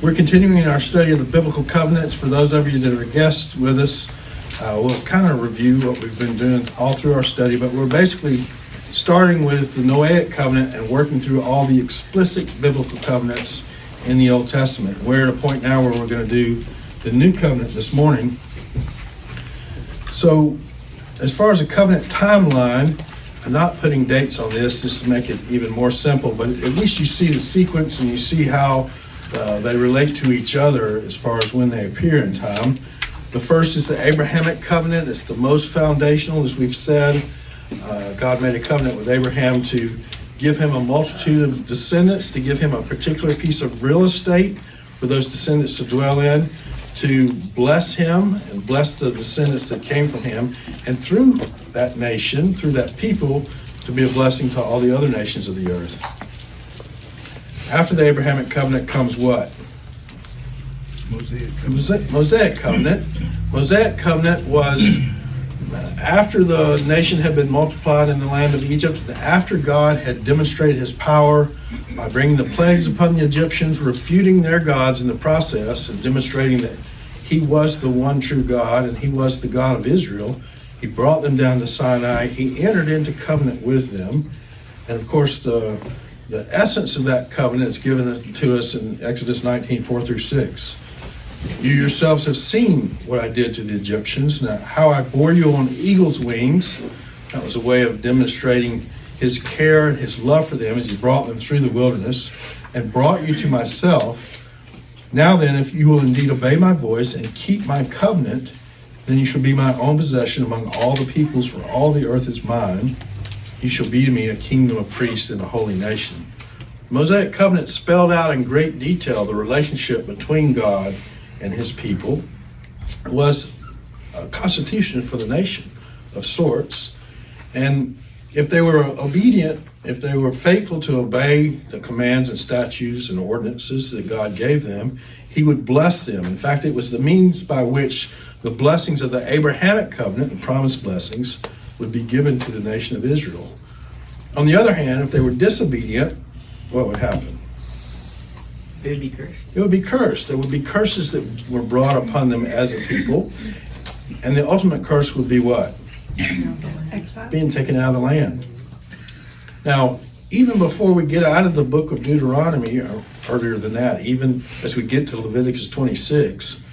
We're continuing our study of the biblical covenants. For those of you that are guests with us, we'll kind of review what we've been doing all through our study, but we're basically starting with the Noahic covenant and working through all the explicit biblical covenants in the Old Testament. We're at a point now where we're going to do the new covenant this morning. So as far as the covenant timeline, I'm not putting dates on this just to make it even more simple, but at least you see the sequence and you see how they relate to each other as far as when they appear in time. The first is the Abrahamic covenant. It's the most foundational, as we've said. God made a covenant with Abraham to give him a multitude of descendants, to give him a particular piece of real estate for those descendants to dwell in, to bless him and bless the descendants that came from him, and through that nation, through that people, to be a blessing to all the other nations of the earth. After the Abrahamic covenant comes what? Mosaic covenant. Mosaic covenant was after the nation had been multiplied in the land of Egypt, after God had demonstrated his power by bringing the plagues upon the Egyptians, refuting their gods in the process, and demonstrating that he was the one true God and he was the God of Israel. He brought them down to Sinai. He entered into covenant with them. And of course, the essence of that covenant is given to us in Exodus 19, 4 through 6. You yourselves have seen what I did to the Egyptians, now how I bore you on eagle's wings. That was a way of demonstrating his care and his love for them as he brought them through the wilderness and brought you to myself. Now then, if you will indeed obey my voice and keep my covenant, then you shall be my own possession among all the peoples, for all the earth is mine. You shall be to me a kingdom of priests and a holy nation. The Mosaic covenant spelled out in great detail the relationship between God and his people. It was a constitution for the nation of sorts. And if they were obedient, if they were faithful to obey the commands and statutes and ordinances that God gave them, he would bless them. In fact, it was the means by which the blessings of the Abrahamic covenant, the promised blessings, would be given to the nation of Israel. On the other hand, if they were disobedient, what would happen? It would be cursed. It would be cursed. There would be curses that were brought upon them as a people. And the ultimate curse would be what? Exile. Being taken out of the land. Now, even before we get out of the book of Deuteronomy, or earlier than that, even as we get to Leviticus 26,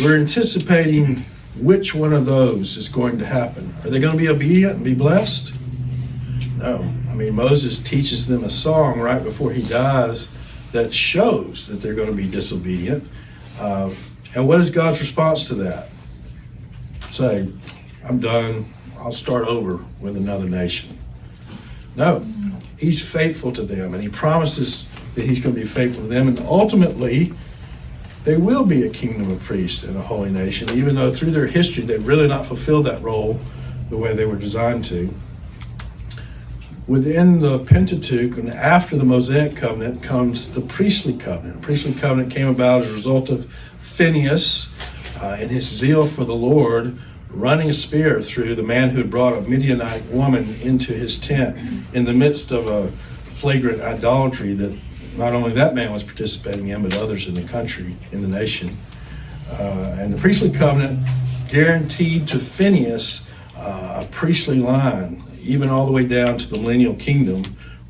we're anticipating which one of those is going to happen. Are they going to be obedient and be blessed? No. I mean, Moses teaches them a song right before he dies that shows that they're going to be disobedient. And what is God's response to that? Say, I'm done. I'll start over with another nation. No. He's faithful to them, and he promises that he's going to be faithful to them, and ultimately they will be a kingdom of priests and a holy nation, even though through their history they've really not fulfilled that role the way they were designed to. Within the Pentateuch and after the Mosaic covenant comes the priestly covenant. The priestly covenant came about as a result of Phinehas and his zeal for the Lord running a spear through the man who had brought a Midianite woman into his tent in the midst of a flagrant idolatry that not only that man was participating in, but others in the country, in the nation. And the priestly covenant guaranteed to Phinehas a priestly line, even all the way down to the millennial kingdom,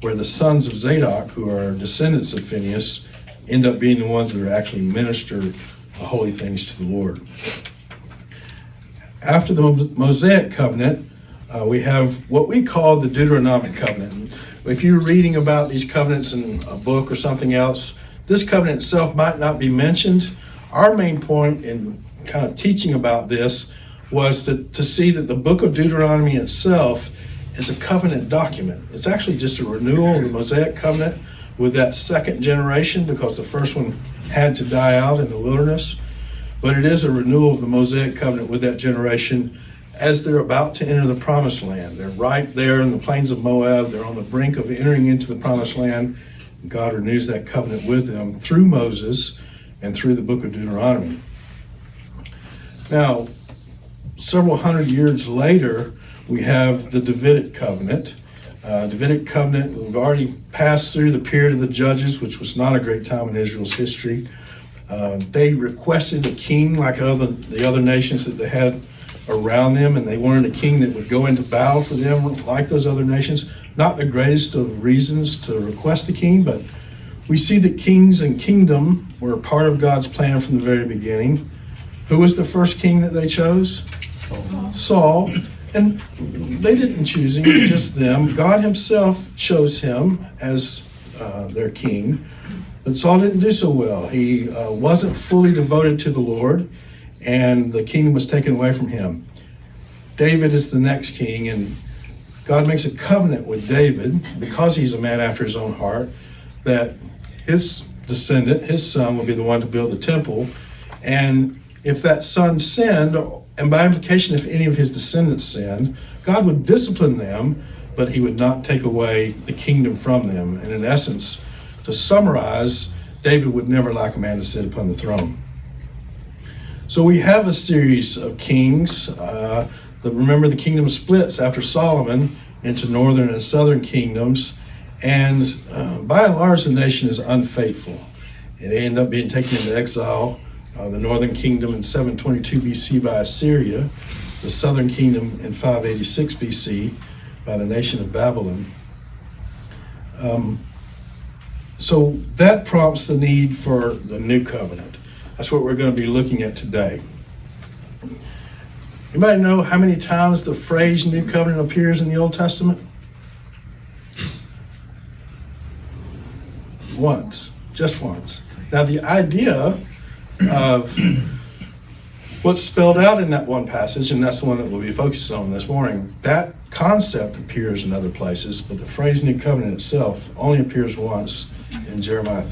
where the sons of Zadok, who are descendants of Phinehas, end up being the ones that are actually minister holy things to the Lord. After the Mosaic covenant, we have what we call the Deuteronomic covenant. If you're reading about these covenants in a book or something else, this covenant itself might not be mentioned. Our main point in kind of teaching about this was to see that the book of Deuteronomy itself is a covenant document. It's actually just a renewal of the Mosaic covenant with that second generation, because the first one had to die out in the wilderness. But it is a renewal of the Mosaic covenant with that generation as they're about to enter the promised land. They're right there in the plains of Moab. They're on the brink of entering into the promised land. God renews that covenant with them through Moses and through the book of Deuteronomy. Now, several hundred years later, we have the Davidic covenant. Davidic covenant, we've already passed through the period of the Judges, which was not a great time in Israel's history. They requested a king like the other nations that they had around them, and they wanted a king that would go into battle for them like those other nations. Not the greatest of reasons to request a king, but we see that kings and kingdom were part of God's plan from the very beginning. Who was the first king that they chose? Saul. And they didn't choose him, just them. God himself chose him as their king. But Saul didn't do so well. He wasn't fully devoted to the Lord, and the kingdom was taken away from him. David is the next king, and God makes a covenant with David, because he's a man after his own heart, that his descendant, his son, will be the one to build the temple. And if that son sinned, and by implication, if any of his descendants sinned, God would discipline them, but he would not take away the kingdom from them. And in essence, to summarize, David would never lack a man to sit upon the throne. So we have a series of kings. Remember, the kingdom splits after Solomon into northern and southern kingdoms. And by and large, the nation is unfaithful. They end up being taken into exile. The northern kingdom in 722 BC by Assyria, the southern kingdom in 586 BC by the nation of Babylon. So that prompts the need for the new covenant. That's what we're going to be looking at today. Anybody know how many times the phrase new covenant appears in the Old Testament? Once, just once. Now the idea of what's spelled out in that one passage, and that's the one that we'll be focusing on this morning, that concept appears in other places, but the phrase new covenant itself only appears once in Jeremiah